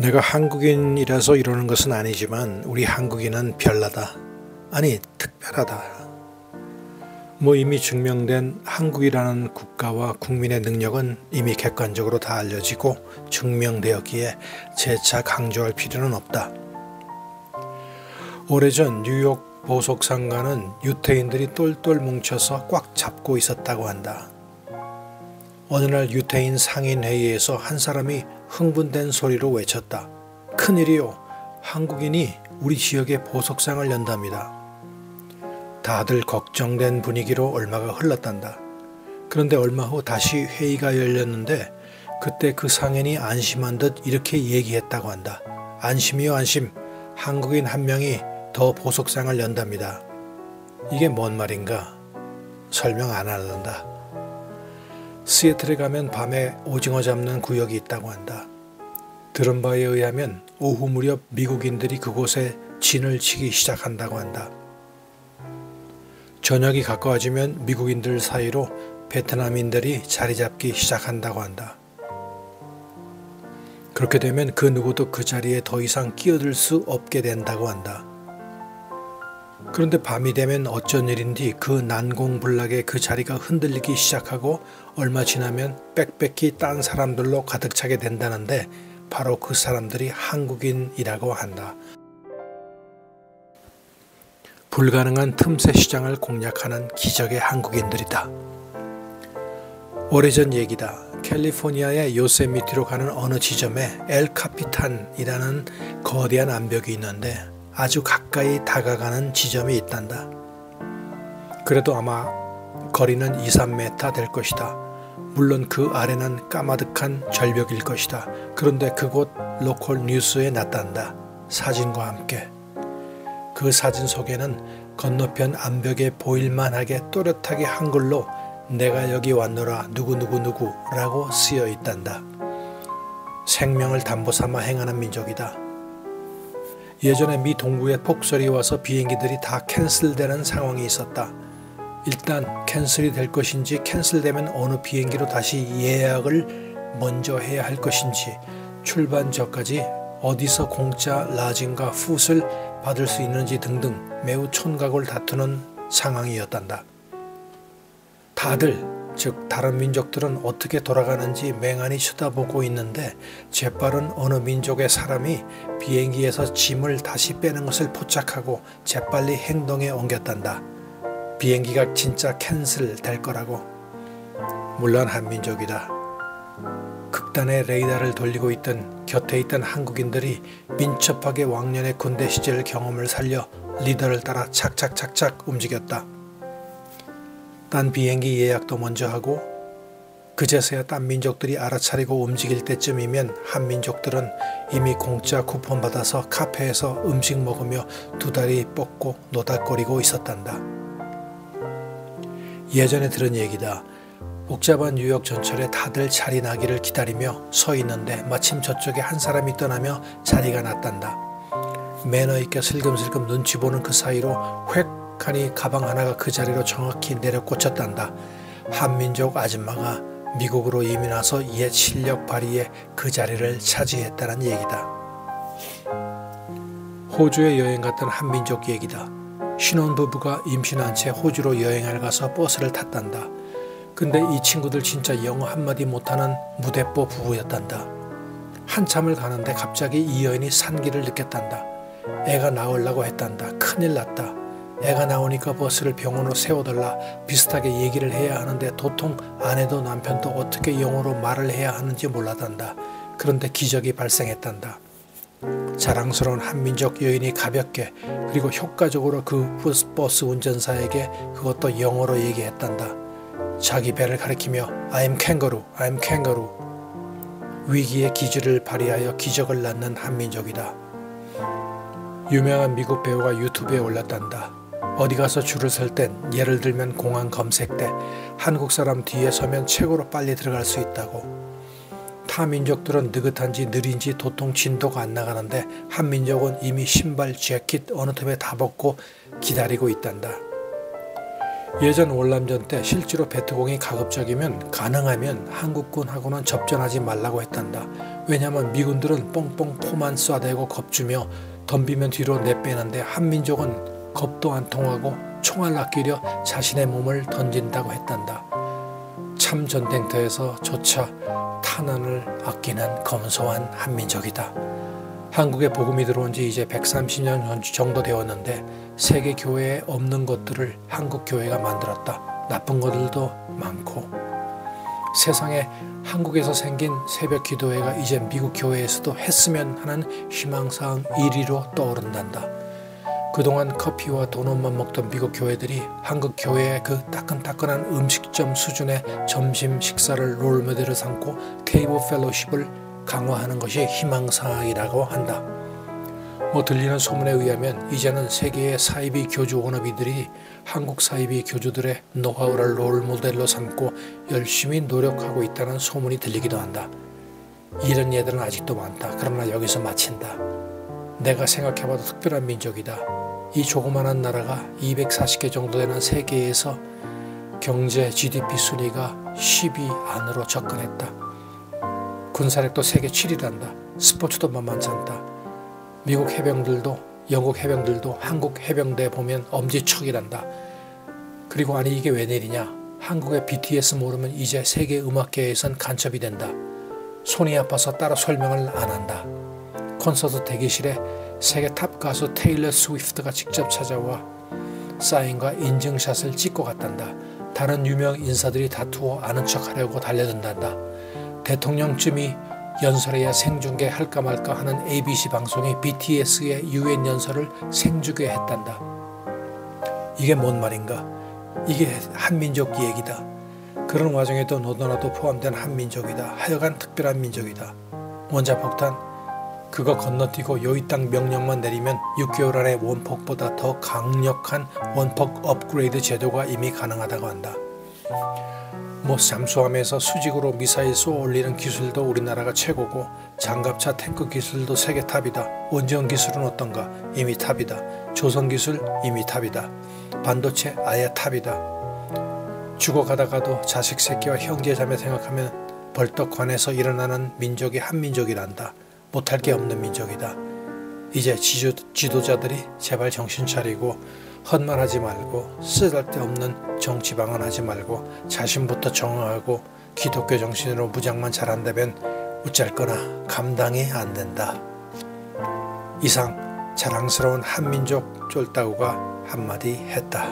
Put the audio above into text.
내가 한국인이라서 이러는 것은 아니지만 우리 한국인은 별나다. 아니, 특별하다. 이미 증명된 한국이라는 국가와 국민의 능력은 이미 객관적으로 다 알려지고 증명되었기에 재차 강조할 필요는 없다. 오래전 뉴욕 보석상가는 유태인들이 똘똘 뭉쳐서 꽉 잡고 있었다고 한다. 어느 날 유태인 상인회의에서 한 사람이 흥분된 소리로 외쳤다. 큰일이요. 한국인이 우리 지역에 보석상을 연답니다. 다들 걱정된 분위기로 얼마가 흘렀단다. 그런데 얼마 후 다시 회의가 열렸는데 그때 그 상인이 안심한 듯 이렇게 얘기했다고 한다. 안심이요 안심. 한국인 한 명이 더 보석상을 연답니다. 이게 뭔 말인가? 설명 안 하란다. 시애틀에 가면 밤에 오징어 잡는 구역이 있다고 한다. 들은 바에 의하면 오후 무렵 미국인들이 그곳에 진을 치기 시작한다고 한다. 저녁이 가까워지면 미국인들 사이로 베트남인들이 자리 잡기 시작한다고 한다. 그렇게 되면 그 누구도 그 자리에 더 이상 끼어들 수 없게 된다고 한다. 그런데 밤이 되면 어쩐 일인지 그 난공불락의 그 자리가 흔들리기 시작하고 얼마 지나면 빽빽히 딴 사람들로 가득 차게 된다는데 바로 그 사람들이 한국인이라고 한다. 불가능한 틈새 시장을 공략하는 기적의 한국인들이다. 오래전 얘기다. 캘리포니아의 요세미티로 가는 어느 지점에 엘 카피탄이라는 거대한 암벽이 있는데 아주 가까이 다가가는 지점이 있단다. 그래도 아마 거리는 2~3m 될 것이다. 물론 그 아래는 까마득한 절벽일 것이다. 그런데 그곳 로컬 뉴스에 났단다. 사진과 함께. 그 사진 속에는 건너편 암벽에 보일만하게 또렷하게 한글로 내가 여기 왔노라 누구누구누구라고 쓰여 있단다. 생명을 담보삼아 행하는 민족이다. 예전에 미 동부에 폭설이 와서 비행기들이 다 캔슬되는 상황이 있었다. 일단 캔슬이 될 것인지 캔슬되면 어느 비행기로 다시 예약을 먼저 해야 할 것인지 출발 전까지 어디서 공짜 라진과 풋을 받을 수 있는지 등등 매우 촌각을 다투는 상황이었단다. 다들 즉 다른 민족들은 어떻게 돌아가는지 맹하니 쳐다보고 있는데 재빠른 어느 민족의 사람이 비행기에서 짐을 다시 빼는 것을 포착하고 재빨리 행동에 옮겼단다. 비행기가 진짜 캔슬 될 거라고. 물론 한민족이다. 극단의 레이더를 돌리고 있던 곁에 있던 한국인들이 민첩하게 왕년의 군대 시절 경험을 살려 리더를 따라 착착착착 움직였다. 딴 비행기 예약도 먼저 하고 그제서야 딴 민족들이 알아차리고 움직일 때쯤이면 한민족들은 이미 공짜 쿠폰 받아서 카페에서 음식 먹으며 두 다리 뻗고 노닥거리고 있었단다. 예전에 들은 얘기다. 복잡한 뉴욕 전철에 다들 자리 나기를 기다리며 서 있는데 마침 저쪽에 한 사람이 떠나며 자리가 났단다. 매너 있게 슬금슬금 눈치 보는 그 사이로 획 하니 가방 하나가 그 자리로 정확히 내려 꽂혔단다. 한민족 아줌마가 미국으로 이민 와서 옛 실력 발휘에 그 자리를 차지했다는 얘기다. 호주에 여행 갔던 한민족 얘기다. 신혼부부가 임신한 채 호주로 여행을 가서 버스를 탔단다. 근데 이 친구들 진짜 영어 한마디 못하는 무대뽀 부부였단다. 한참을 가는데 갑자기 이 여인이 산기를 느꼈단다. 애가 나오려고 했단다. 큰일 났다. 애가 나오니까 버스를 병원으로 세워달라 비슷하게 얘기를 해야 하는데 도통 아내도 남편도 어떻게 영어로 말을 해야 하는지 몰라단다. 그런데 기적이 발생했단다. 자랑스러운 한민족 여인이 가볍게 그리고 효과적으로 그 버스 운전사에게 그것도 영어로 얘기했단다. 자기 배를 가리키며 I'm kangaroo, I'm kangaroo. 위기의 기질을 발휘하여 기적을 낳는 한민족이다. 유명한 미국 배우가 유튜브에 올렸단다. 어디 가서 줄을 설 땐 예를 들면 공항 검색대 한국 사람 뒤에 서면 최고로 빨리 들어갈 수 있다고. 타 민족들은 느긋한지 느린지 도통 진도가 안 나가는데 한민족은 이미 신발, 재킷 어느 틈에 다 벗고 기다리고 있단다. 예전 월남전 때 실제로 베트공이 가급적이면 가능하면 한국군하고는 접전하지 말라고 했단다. 왜냐하면 미군들은 뻥뻥 포만 쏴대고 겁주며 덤비면 뒤로 내빼는데 한민족은 겁도 안 통하고 총알 아끼려 자신의 몸을 던진다고 했단다. 참 전쟁터에서 조차 탄환을 아끼는 검소한 한민족이다. 한국에 복음이 들어온 지 이제 130년 정도 되었는데 세계 교회에 없는 것들을 한국 교회가 만들었다. 나쁜 것들도 많고 세상에 한국에서 생긴 새벽 기도회가 이제 미국 교회에서도 했으면 하는 희망사항 1위로 떠오른단다. 그동안 커피와 도넛만 먹던 미국 교회들이 한국 교회의 그 따끈따끈한 음식점 수준의 점심 식사를 롤모델을 삼고 테이블 펠로십을 강화하는 것이 희망사항이라고 한다. 들리는 소문에 의하면 이제는 세계의 사이비 교주 워너비들이 한국 사이비 교주들의 노하우를 롤모델로 삼고 열심히 노력하고 있다는 소문이 들리기도 한다. 이런 예들은 아직도 많다. 그러나 여기서 마친다. 내가 생각해봐도 특별한 민족이다. 이 조그만한 나라가 240개 정도 되는 세계에서 경제 GDP 순위가 10위 안으로 접근했다. 군사력도 세계 7위란다. 스포츠도 만만치 않다. 미국 해병들도 영국 해병들도 한국 해병대 보면 엄지척이란다. 그리고 아니 이게 웬일이냐. 한국의 BTS 모르면 이제 세계 음악계에선 간첩이 된다. 손이 아파서 따로 설명을 안 한다. 콘서트 대기실에 세계 탑 가수 테일러 스위프트가 직접 찾아와 사인과 인증샷을 찍고 갔단다. 다른 유명 인사들이 다투어 아는 척하려고 달려든단다. 대통령쯤이 연설해야 생중계 할까 말까 하는 ABC 방송이 BTS의 UN 연설을 생중계했단다. 이게 뭔 말인가? 이게 한민족 얘기다. 그런 와중에도 너도나도 포함된 한민족이다. 하여간 특별한 민족이다. 원자폭탄 그거 건너뛰고 여의 땅 명령만 내리면 6개월 안에 원폭보다 더 강력한 원폭 업그레이드 제도가 이미 가능하다고 한다. 잠수함에서 수직으로 미사일 쏘아 올리는 기술도 우리나라가 최고고 장갑차 탱크 기술도 세계 탑이다. 원전 기술은 어떤가? 이미 탑이다. 조선 기술 이미 탑이다. 반도체 아예 탑이다. 죽어가다가도 자식 새끼와 형제 자매 생각하면 벌떡 관해서 일어나는 민족이 한민족이란다. 못할 게 없는 민족이다. 이제 지도자들이 제발 정신 차리고 헛말하지 말고 쓰잘데없는 정치 방언하지 말고 자신부터 정화하고 기독교 정신으로 무장만 잘한다면 어쨌거나 감당이 안 된다. 이상 자랑스러운 한민족 쫄따구가 한마디 했다.